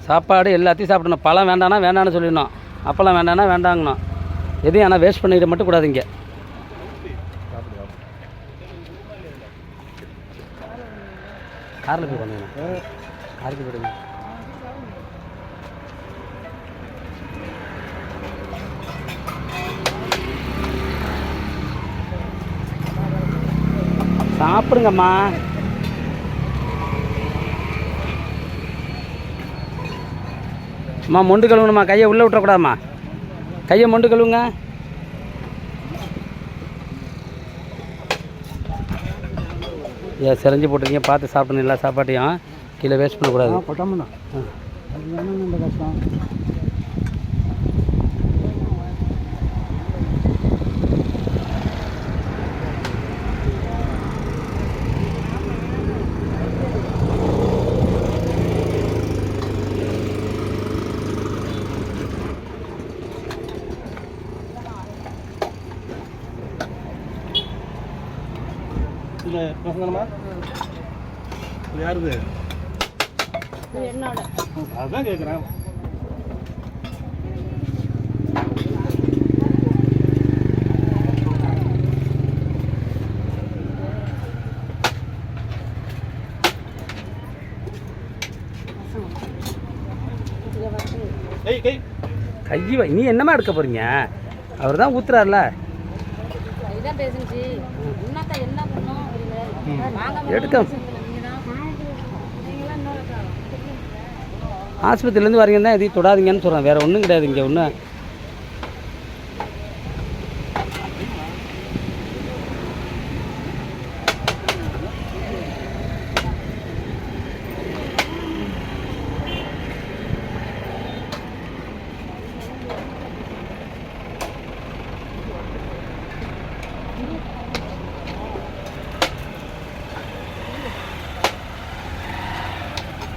சாப்பாடு எல்லாத்தையும் சாப்பிடணும். பழம் வேண்டானா வேண்டான்னு சொல்லிடணும், அப்பளம் வேண்டானா வேண்டாங்கணும். எதையும் ஆனால் வேஸ்ட் பண்ணிட மட்டும் கூடாதுங்க. காரில் போய் பண்ணுங்க, காருக்கு போயிடுங்க. சாப்பிடுங்கம்மா. அம்மா மொண்டு கழுவுணும்மா, கையை உள்ளே விட்டுறக்கூடாதும்மா, கையை மொண்டு கழுவுங்க. செஞ்சு போட்டுருக்கீங்க, பார்த்து சாப்பிடணும். எல்லா சாப்பாட்டையும் கீழே வேஸ்ட் பண்ணக்கூடாது. கொட்டாமண்ணா இந்த கஷ்டம். இல்லை பசங்கம்மா இது யாருது? என்னோட அதுதான் கேட்குறேன். கை நீ என்னமா எடுக்க போறீங்க? அவர் தான் ஊத்துறாருல. எடுக்க ஆஸ்பத்திரியிலேருந்து வரீங்கன்னா எதையும் தொடாதீங்கன்னு சொல்கிறேன். வேறு ஒன்றும் கிடையாது. இங்கே ஒன்றும்